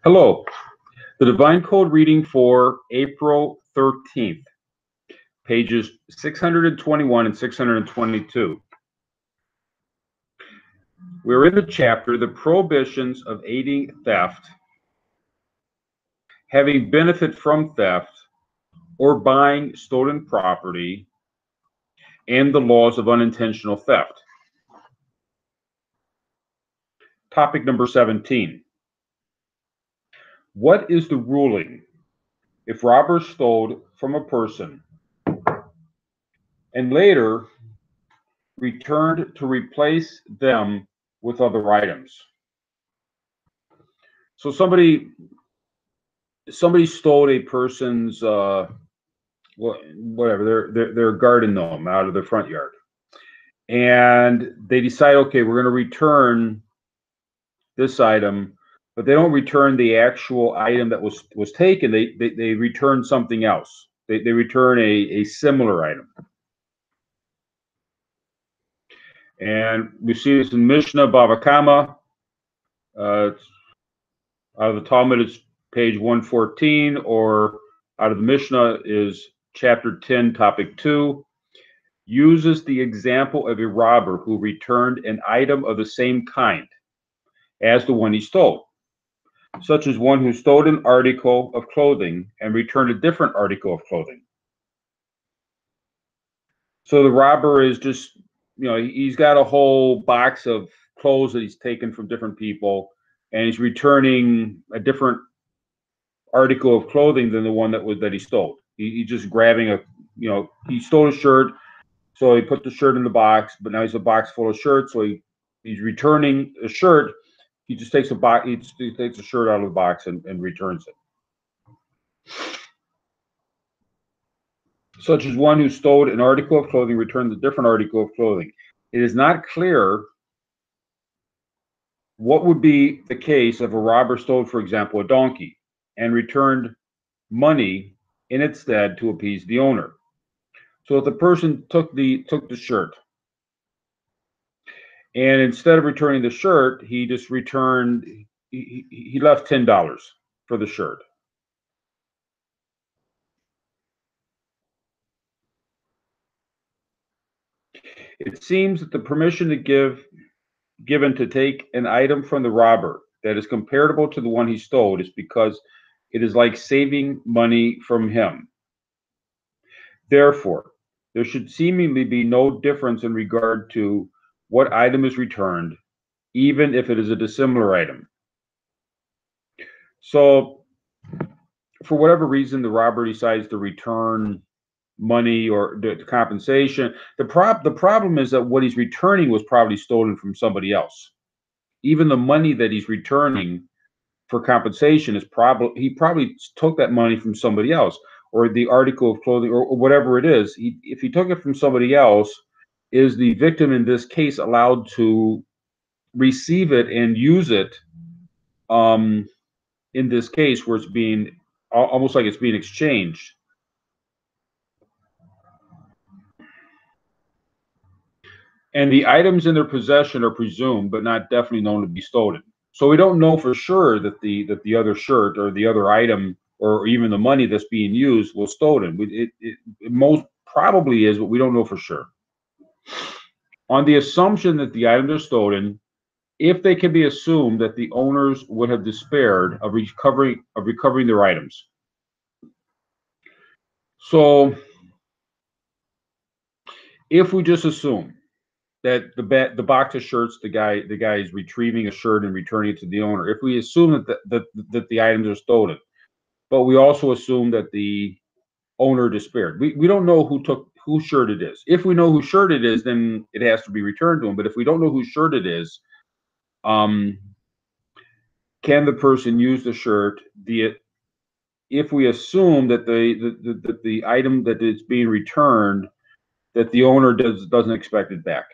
Hello. The Divine Code reading for April 13th, pages 621 and 622. We're in the chapter, The Prohibitions of Aiding Theft, Having Benefit from Theft, or Buying Stolen Property, and the Laws of Unintentional Theft. Topic number 17. What is the ruling if robbers stole from a person and later returned to replace them with other items? So somebody stole a person's whatever their garden gnome out of their front yard, and they decide, okay, we're going to return this item, but they don't return the actual item that was taken. They return something else. They return a similar item. And we see this in Mishnah Bava Kama. Out of the Talmud, it's page 114, or out of the Mishnah is chapter 10, topic 2. Uses the example of a robber who returned an item of the same kind as the one he stole, such as one who stole an article of clothing and returned a different article of clothing. So the robber is just, he's got a whole box of clothes that he's taken from different people, and he's returning a different article of clothing than the one that he stole. He's just grabbing he stole a shirt, so he put the shirt in the box, but now he's a box full of shirts, so he's returning a shirt. He just takes he takes a shirt out of the box and returns it. Such as one who stole an article of clothing returned a different article of clothing. It is not clear what would be the case if a robber stole, for example, a donkey and returned money in its stead to appease the owner. So if the person took the shirt, and instead of returning the shirt, he just returned, he left $10 for the shirt. It seems that the permission given to take an item from the robber that is comparable to the one he stole is because it is like saving money from him. Therefore, there should seemingly be no difference in regard to what item is returned, even if it is a dissimilar item. So, for whatever reason, the robber decides to return money or the compensation. The problem is that what he's returning was probably stolen from somebody else. Even the money that he's returning for compensation is he probably took that money from somebody else, or the article of clothing, or whatever it is. If he took it from somebody else, is the victim in this case allowed to receive it and use it? In this case, where it's being almost like it's being exchanged. And the items in their possession are presumed, but not definitely known to be stolen. So we don't know for sure that the other shirt or the other item or even the money that's being used was stolen. It most probably is, but we don't know for sure. On the assumption that the items are stolen, if they can be assumed that the owners would have despaired of recovering their items. So if we just assume that the box of shirts, the guy is retrieving a shirt and returning it to the owner. If we assume that the items are stolen, but we also assume that the owner despaired, we don't know whose shirt it is. If we know whose shirt it is, then it has to be returned to him. But if we don't know whose shirt it is, can the person use the shirt? If we assume that the item that is being returned, that the owner doesn't expect it back.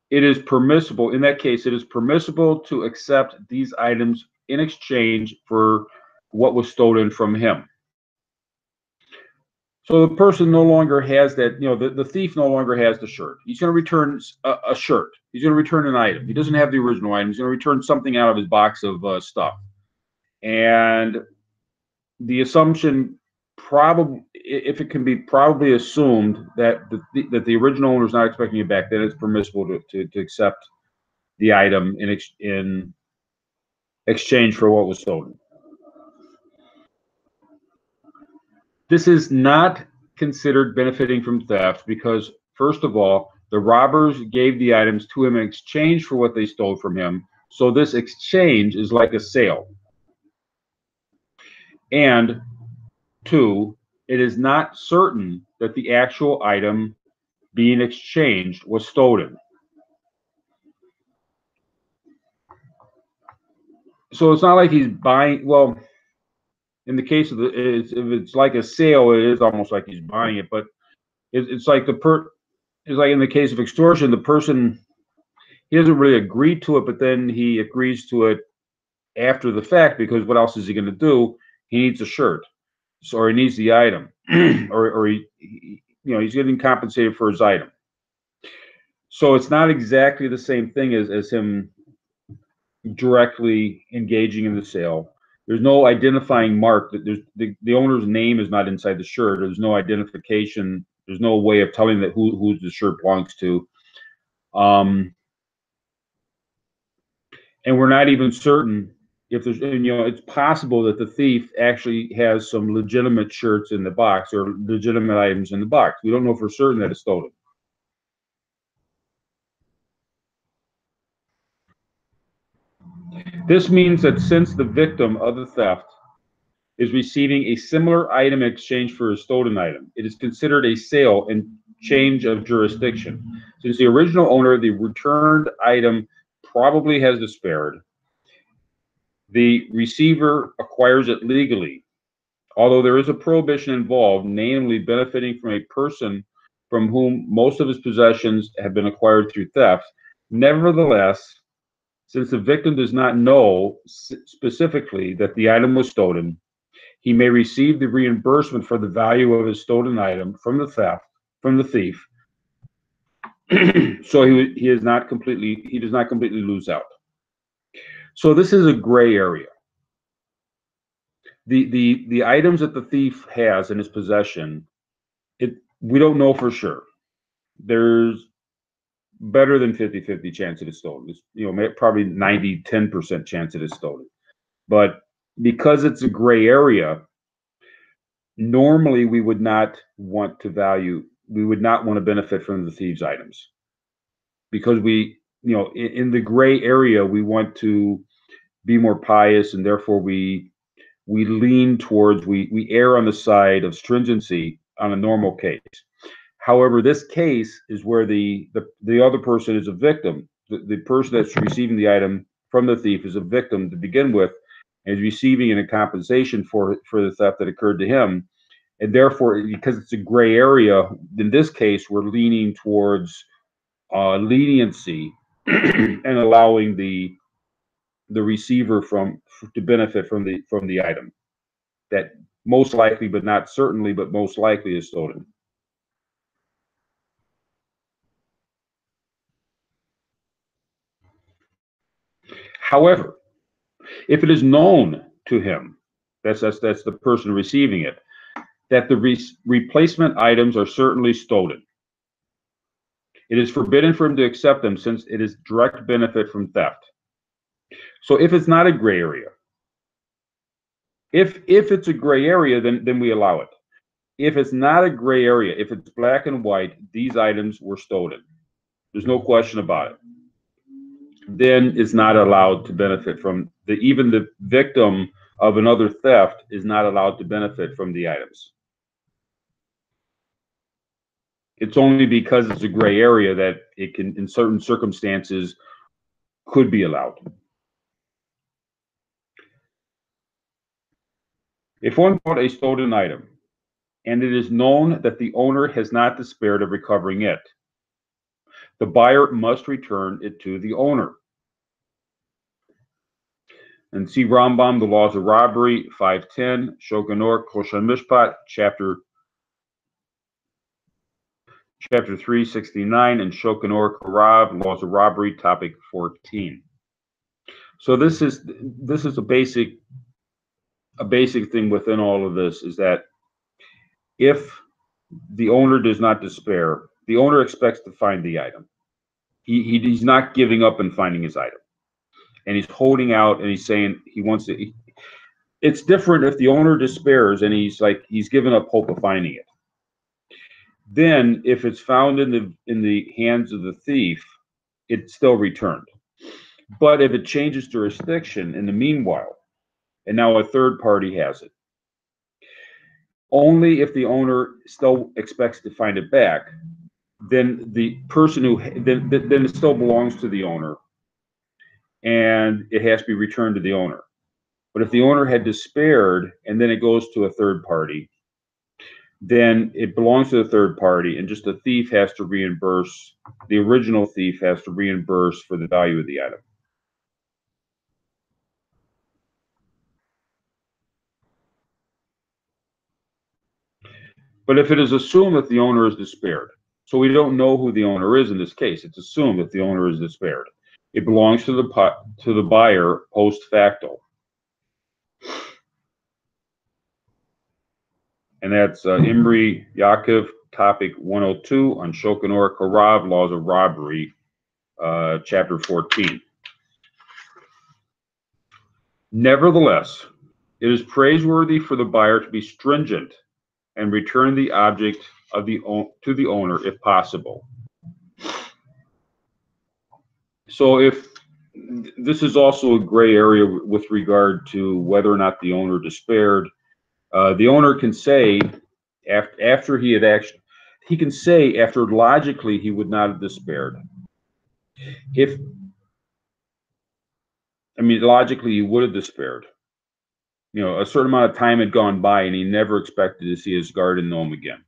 It is permissible, in that case, it is permissible to accept these items in exchange for what was stolen from him. So the person no longer has that, the thief no longer has the shirt. He's going to return a shirt. He's going to return an item. He doesn't have the original item. He's going to return something out of his box of stuff. And the assumption, probably, if it can be probably assumed that the original owner is not expecting it back, then it's permissible to accept the item in exchange for what was stolen. This is not considered benefiting from theft because, first of all, the robbers gave the items to him in exchange for what they stole from him. So this exchange is like a sale. And two, it is not certain that the actual item being exchanged was stolen. So it's not like he's buying, well, in the case of if it's like a sale, it is almost like he's buying it, but it's like it's like in the case of extortion, the person, he doesn't really agree to it, but then he agrees to it after the fact because what else is he going to do? He needs a shirt, or he needs the item, or he's getting compensated for his item. So it's not exactly the same thing as him directly engaging in the sale. There's no identifying mark. That there's the owner's name is not inside the shirt. There's no identification. There's no way of telling that who the shirt belongs to. And we're not even certain if there's, it's possible that the thief actually has some legitimate shirts in the box or legitimate items in the box. We don't know for certain that it's stolen. This means that since the victim of the theft is receiving a similar item in exchange for a stolen item, it is considered a sale and change of jurisdiction. Since the original owner of the returned item probably has despaired, the receiver acquires it legally. Although there is a prohibition involved, namely benefiting from a person from whom most of his possessions have been acquired through theft, nevertheless, since the victim does not know specifically that the item was stolen, he may receive the reimbursement for the value of his stolen item from the thief. So he does not completely lose out. So this is a gray area. The items that the thief has in his possession, we don't know for sure. There's better than 50-50 chance it is stolen. It's, probably 90-10% chance it is stolen. But because it's a gray area, normally we would not want to benefit from the thieves' items. Because in the gray area, we want to be more pious, and therefore we lean towards, we err on the side of stringency on a normal case. However, this case is where the other person is a victim. The person that's receiving the item from the thief is a victim to begin with, and is receiving a compensation for the theft that occurred to him. And therefore, because it's a gray area, in this case, we're leaning towards leniency and allowing the receiver to benefit from the item that most likely, but not certainly, but most likely is stolen. However, if it is known to him, that's the person receiving it, that the replacement items are certainly stolen, it is forbidden for him to accept them since it is direct benefit from theft. So if it's not a gray area, if it's a gray area, then we allow it. If it's not a gray area, if it's black and white, these items were stolen. There's no question about it. Then it's not allowed to benefit from even the victim of another theft is not allowed to benefit from the items. It's only because it's a gray area that it can, in certain circumstances, could be allowed. If one bought a stolen item and it is known that the owner has not despaired of recovering it, the buyer must return it to the owner. And see Rambam, The Laws of Robbery, 510, Shogunor, Koshan Mishpat, chapter Chapter 369, and Shokanor Karav, Laws of Robbery, topic 14. So this is a basic thing within all of this, is that if the owner does not despair, the owner expects to find the item. He's not giving up and finding his item, and he's holding out, and he's saying he wants to. It's different if the owner despairs and he's given up hope of finding it. Then, if it's found in the hands of the thief, it's still returned. But if it changes jurisdiction in the meanwhile, and now a third party has it, only if the owner still expects to find it back, then the person then it still belongs to the owner, and it has to be returned to the owner. But if the owner had despaired and then it goes to a third party, then it belongs to the third party, and just the thief has to reimburse, the original thief has to reimburse for the value of the item. But if it is assumed that the owner is despaired, so we don't know who the owner is in this case, it's assumed that the owner is despaired. It belongs to the buyer post facto. And that's Imri Yaakov, topic 102, on Shokanor Karav, Laws of Robbery, chapter 14. Nevertheless, it is praiseworthy for the buyer to be stringent and return the object to the owner if possible. So if this is also a gray area with regard to whether or not the owner despaired. The owner can say after he had actually, he can say after logically he would not have despaired. Logically he would have despaired. A certain amount of time had gone by and he never expected to see his garden gnome again.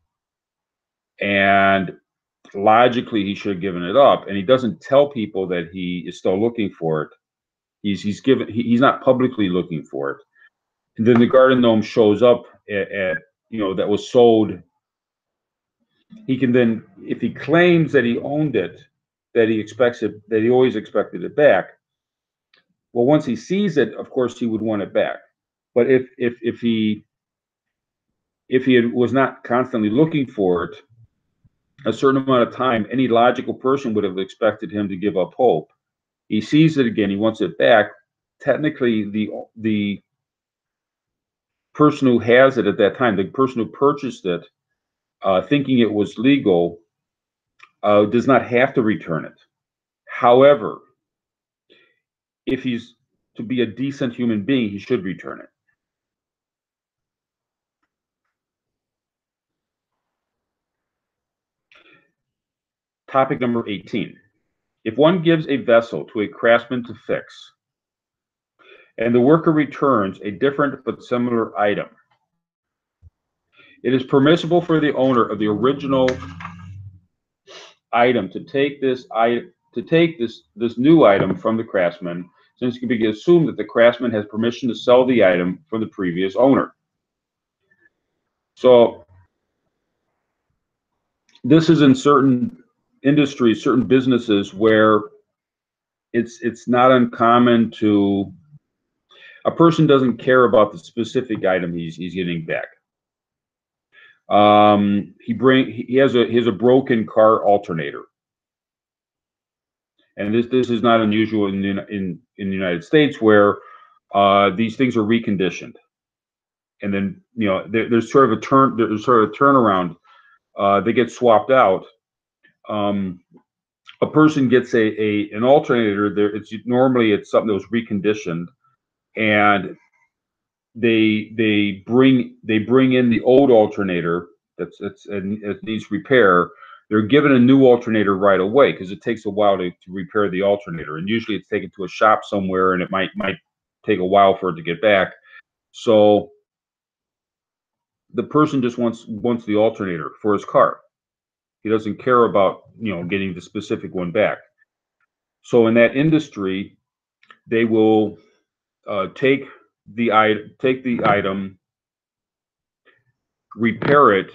And logically he should have given it up, and he doesn't tell people that he is still looking for it. He's not publicly looking for it. And then the garden gnome shows up at that was sold. He can then, if he claims that he owned it, that he expects it, that he always expected it back. Well, once he sees it, of course he would want it back. But if he was not constantly looking for it, a certain amount of time, any logical person would have expected him to give up hope. He sees it again, he wants it back. Technically, the person who has it at that time, the person who purchased it, thinking it was legal, does not have to return it. However, if he's to be a decent human being, he should return it. Topic number 18. If one gives a vessel to a craftsman to fix, and the worker returns a different but similar item, it is permissible for the owner of the original item to take this new item from the craftsman, since it can be assumed that the craftsman has permission to sell the item from the previous owner. So this is in certain industries, certain businesses, where it's not uncommon to, a person doesn't care about the specific item he's getting back. He has a broken car alternator, and this is not unusual in the United States, where these things are reconditioned, and then there's sort of a turnaround. They get swapped out. A person gets an alternator there. Normally it's something that was reconditioned, and they bring in the old alternator it needs repair. They're given a new alternator right away because it takes a while to repair the alternator, and usually it's taken to a shop somewhere, and it might take a while for it to get back. So the person just wants the alternator for his car. He doesn't care about getting the specific one back. So in that industry, they will take the item, repair it,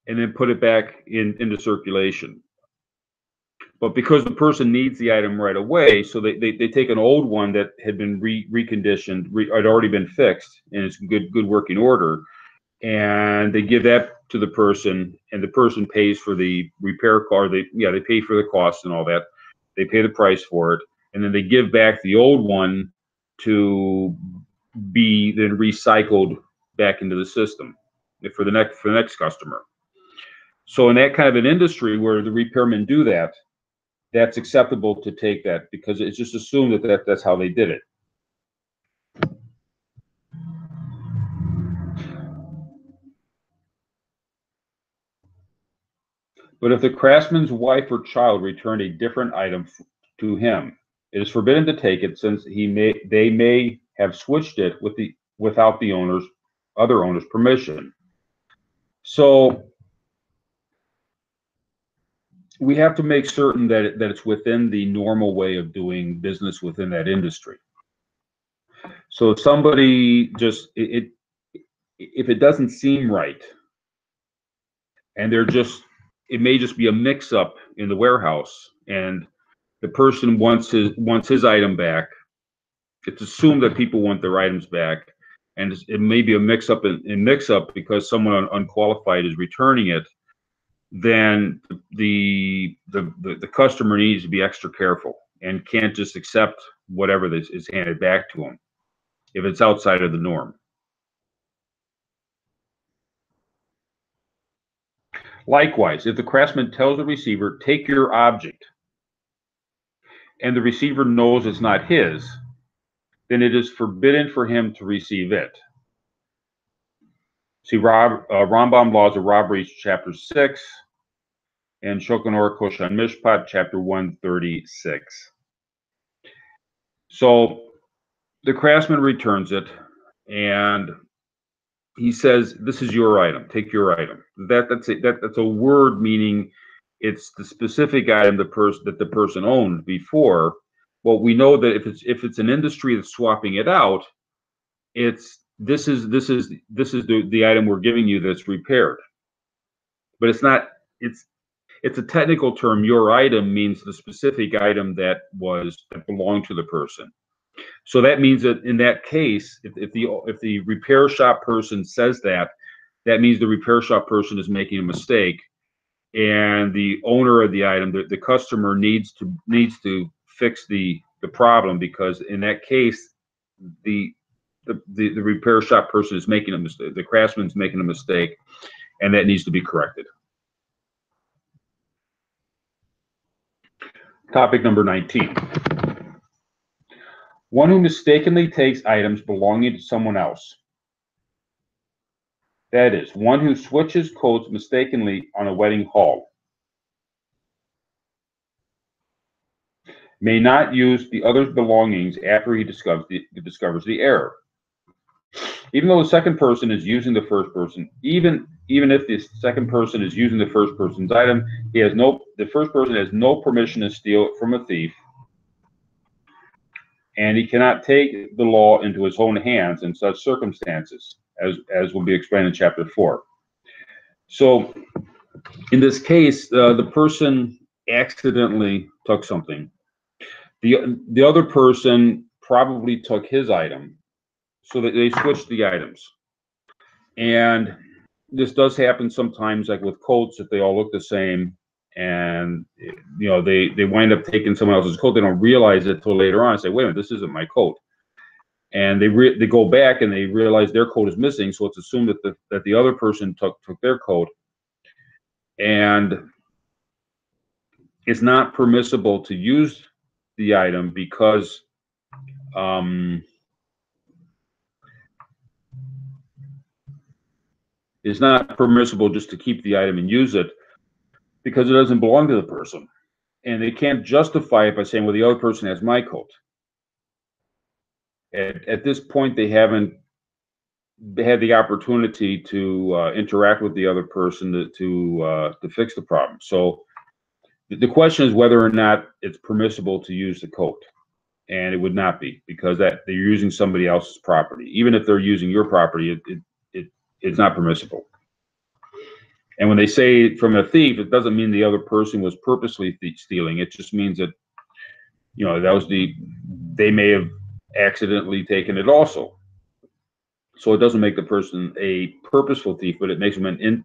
and then put it back into circulation. But because the person needs the item right away, so they take an old one that had been reconditioned, had already been fixed, and it's in good working order, and they give that to the person, and the person pays for the repair car. They pay for the cost and all that. They pay the price for it, and then they give back the old one to be then recycled back into the system for the next customer. So in that kind of an industry where the repairmen do that, that's acceptable to take that because it's just assumed that's how they did it. But if the craftsman's wife or child returned a different item to him, it is forbidden to take it, since they may have switched it without the other owner's permission. So we have to make certain that it's within the normal way of doing business within that industry. So if somebody just if it doesn't seem right, and it may just be a mix-up in the warehouse, and the person wants his item back. It's assumed that people want their items back, and it may be a mix-up because someone unqualified is returning it. Then the customer needs to be extra careful and can't just accept whatever this is handed back to them if it's outside of the norm. Likewise, if the craftsman tells the receiver, "Take your object," and the receiver knows it's not his, then it is forbidden for him to receive it. See Rambam Laws of Robberies, Chapter 6, and Shulchan Aruch Koshan Mishpat, Chapter 136. So the craftsman returns it, and he says, "This is your item. Take your item." That's a word meaning it's the specific item that the person owned before. Well, we know that if it's an industry that's swapping it out, this is the item we're giving you that's repaired. But it's not. It's a technical term. Your item means the specific item that belonged to the person. So that means that in that case, if the repair shop person says that means the repair shop person is making a mistake, and the owner of the item, the customer needs to fix the problem, because in that case, the repair shop person is making a mistake. The craftsman's making a mistake, and that needs to be corrected. Topic number 19. One who mistakenly takes items belonging to someone else. That is, one who switches coats mistakenly on a wedding hall may not use the other's belongings after he discovers the error. Even though the second person is using the first person, even if the second person is using the first person's item, the first person has no permission to steal it from a thief, and he cannot take the law into his own hands in such circumstances, as will be explained in Chapter 4. So, in this case, the person accidentally took something. The other person probably took his item, so that they switched the items. And this does happen sometimes, like with coats, if they all look the same, and they wind up taking someone else's coat. They don't realize it till later on and say, "Wait a minute, this isn't my coat." And they go back and they realize their coat is missing, so it's assumed that the other person took their coat. And it's not permissible to use the item because it's not permissible just to keep the item and use it, because it doesn't belong to the person. And they can't justify it by saying, "Well, the other person has my coat." At this point, they haven't had the opportunity to interact with the other person to fix the problem. So the question is whether or not it's permissible to use the coat, and it would not be, because they're using somebody else's property. Even if they're using your property, it's not permissible. And when they say from a thief, it doesn't mean the other person was purposely stealing. It just means that, that was they may have accidentally taken it also. So it doesn't make the person a purposeful thief, but it makes them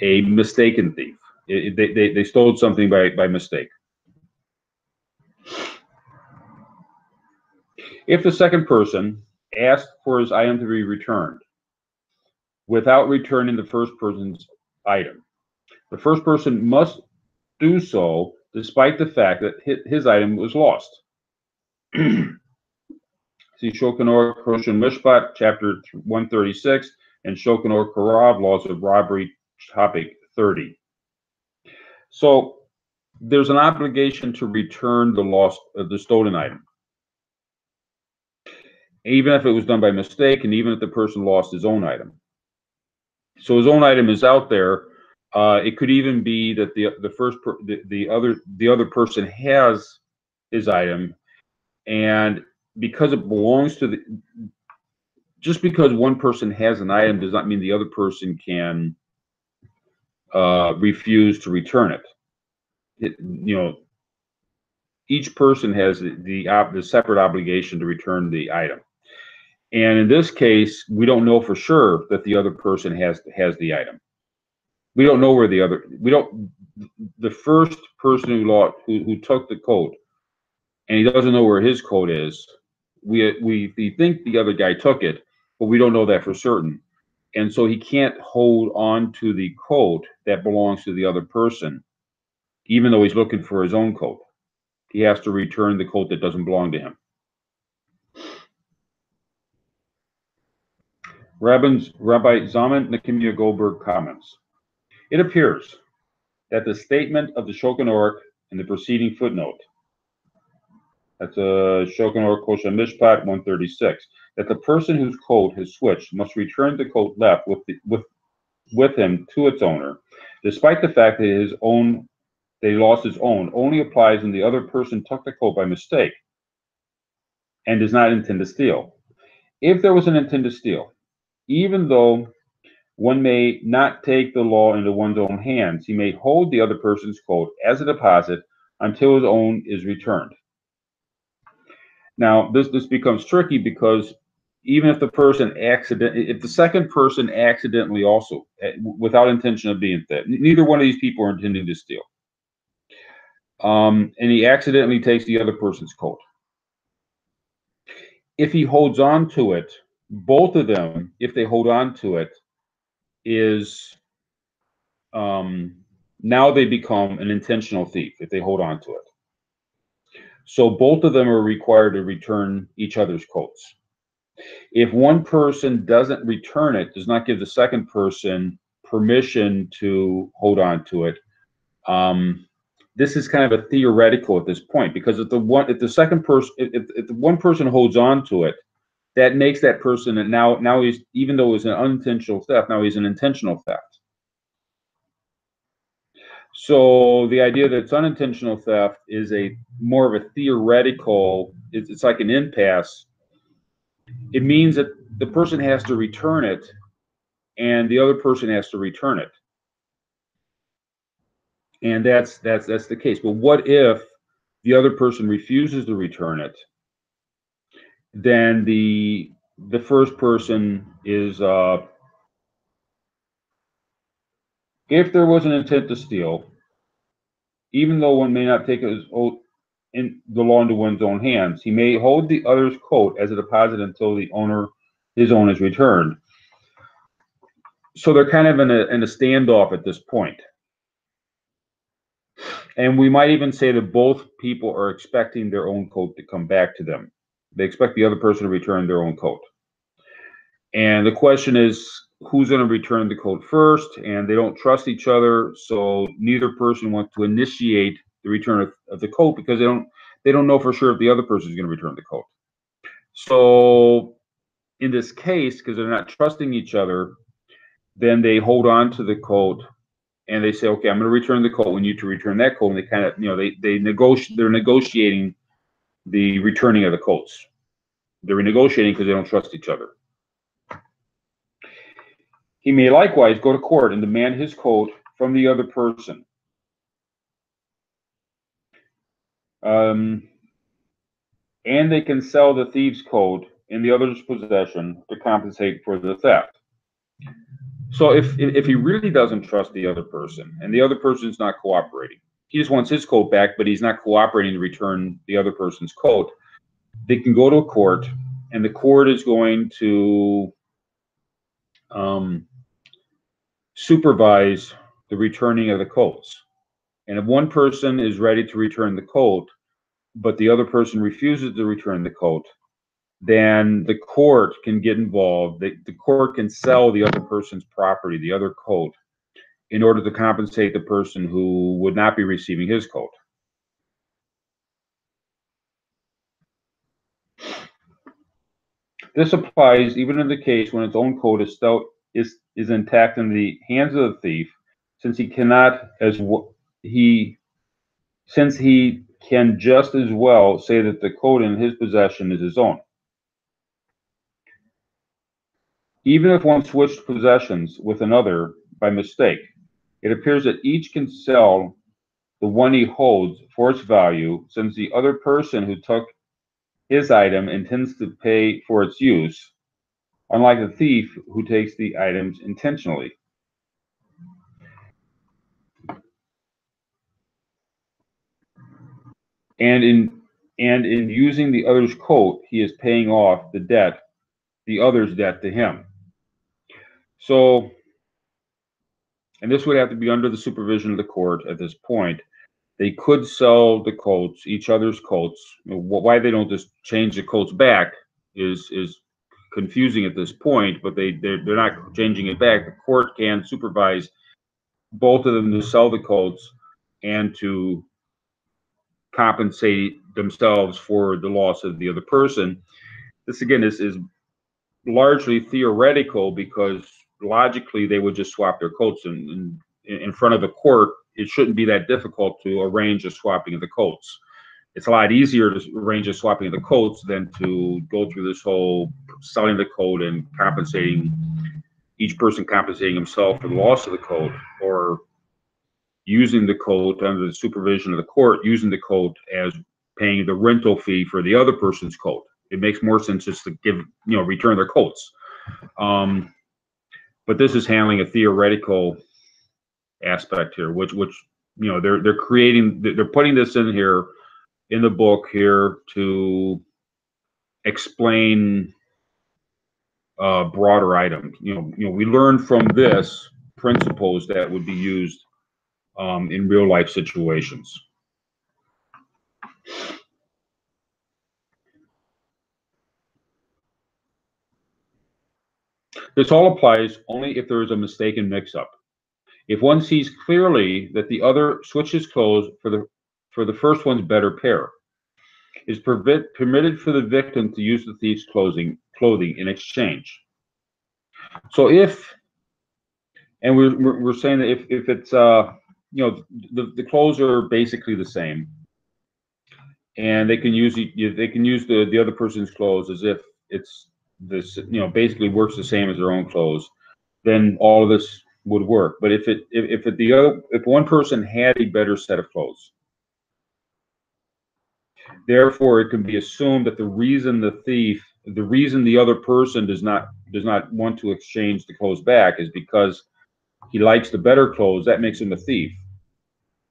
a mistaken thief. They stole something by mistake. If the second person asked for his item to be returned without returning the first person's item, the first person must do so despite the fact that his item was lost. See Shokanor Koshin Mishpat, chapter 136, and Shokanor Karav, Laws of Robbery, topic 30. So there's an obligation to return the stolen item, even if it was done by mistake, and even if the person lost his own item. So his own item is out there. It could even be that the other person has his item, and because it belongs to just because one person has an item does not mean the other person can refuse to return it. Each person has the separate obligation to return the item. And in this case, we don't know for sure that the other person has the item. We don't know where the first person who took the coat, and he doesn't know where his coat is. We think the other guy took it, but we don't know that for certain. And so he can't hold on to the coat that belongs to the other person, even though he's looking for his own coat. He has to return the coat that doesn't belong to him. Rabbi Zalman Nehemiah Goldberg comments, it appears that the statement of the Shulchan Aruch in the preceding footnote, that's a Shulchan Aruch Kosher Mishpat 136, that the person whose coat has switched must return the coat left with him to its owner, despite the fact that he lost his own, only applies when the other person took the coat by mistake and does not intend to steal. If there was an intent to steal, even though one may not take the law into one's own hands, he may hold the other person's coat as a deposit until his own is returned. Now, this becomes tricky because even if if the second person accidentally also, without intention of being theft, neither one of these people are intending to steal, and he accidentally takes the other person's coat. If he holds on to it, both of them, if they hold on to it, is now they become an intentional thief if they hold on to it. So both of them are required to return each other's coats. If one person doesn't return it, does not give the second person permission to hold on to it, this is kind of a theoretical at this point, because if the one person holds on to it, that makes that person, and now he's, even though it was an unintentional theft, now he's an intentional theft. So the idea that it's unintentional theft is more of a theoretical, it's like an impasse. It means that the person has to return it and the other person has to return it. And that's the case. But what if the other person refuses to return it? Then the first person is, if there was an intent to steal, even though one may not take the law into one's own hands, he may hold the other's coat as a deposit until his own is returned. So they're kind of in a standoff at this point. And we might even say that both people are expecting their own coat to come back to them. They expect the other person to return their own coat. And the question is, who's going to return the coat first? And they don't trust each other, so neither person wants to initiate the return of the coat because they don't know for sure if the other person is going to return the coat. So in this case, because they're not trusting each other, then they hold on to the coat and they say, okay, I'm going to return the coat. We need to return that coat. And they kind of, they're negotiating the returning of the coats. They're negotiating because they don't trust each other. He may likewise go to court and demand his coat from the other person. And they can sell the thief's coat in the other's possession to compensate for the theft. So if he really doesn't trust the other person and the other person is not cooperating, he just wants his coat back, but he's not cooperating to return the other person's coat, they can go to a court, and the court is going to supervise the returning of the coats. And if one person is ready to return the coat, but the other person refuses to return the coat, then the court can get involved. The court can sell the other person's property, the other coat, in order to compensate the person who would not be receiving his coat. This applies even in the case when its own coat is intact in the hands of the thief, since he cannot since he can just as well say that the coat in his possession is his own. Even if one switched possessions with another by mistake, it appears that each can sell the one he holds for its value, since the other person who took his item intends to pay for its use, unlike the thief who takes the items intentionally. And in using the other's coat, he is paying off the other's debt to him. So, and this would have to be under the supervision of the court at this point. They could sell the coats, each other's coats. Why they don't just change the coats back is confusing at this point, but they're not changing it back. The court can supervise both of them to sell the coats and to compensate themselves for the loss of the other person. This again is largely theoretical, because logically they would just swap their coats, and in front of the court it shouldn't be that difficult to arrange a swapping of the coats. It's a lot easier to arrange a swapping of the coats than to go through this whole selling the coat and each person compensating himself for the loss of the coat, or using the coat under the supervision of the court, using the coat as paying the rental fee for the other person's coat. It makes more sense just to return their coats. But this is handling a theoretical aspect here, which they're putting this in here in the book here to explain broader items. We learn from this principles that would be used in real life situations. This all applies only if there is a mistaken mix-up. If one sees clearly that the other switches clothes for the first one's better pair, it is permitted for the victim to use the thief's clothing in exchange. So we're saying that if it's the clothes are basically the same, and they can use the other person's clothes as if it's this basically works the same as their own clothes, then all of this would work. But if one person had a better set of clothes, therefore it can be assumed that the reason the other person does not want to exchange the clothes back is because he likes the better clothes. That makes him a thief.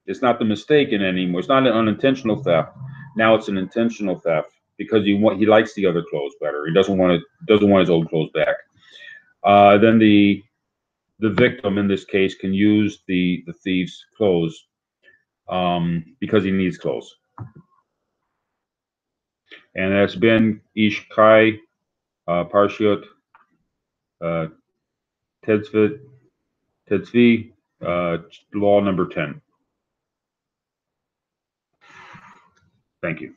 It's not the mistaken anymore. It's not an unintentional theft. Now it's an intentional theft, because he likes the other clothes better. He doesn't want his old clothes back. Then the victim in this case can use the thief's clothes because he needs clothes. And that's been Ish Kai Parshiot Tetzvi, law number 10. Thank you.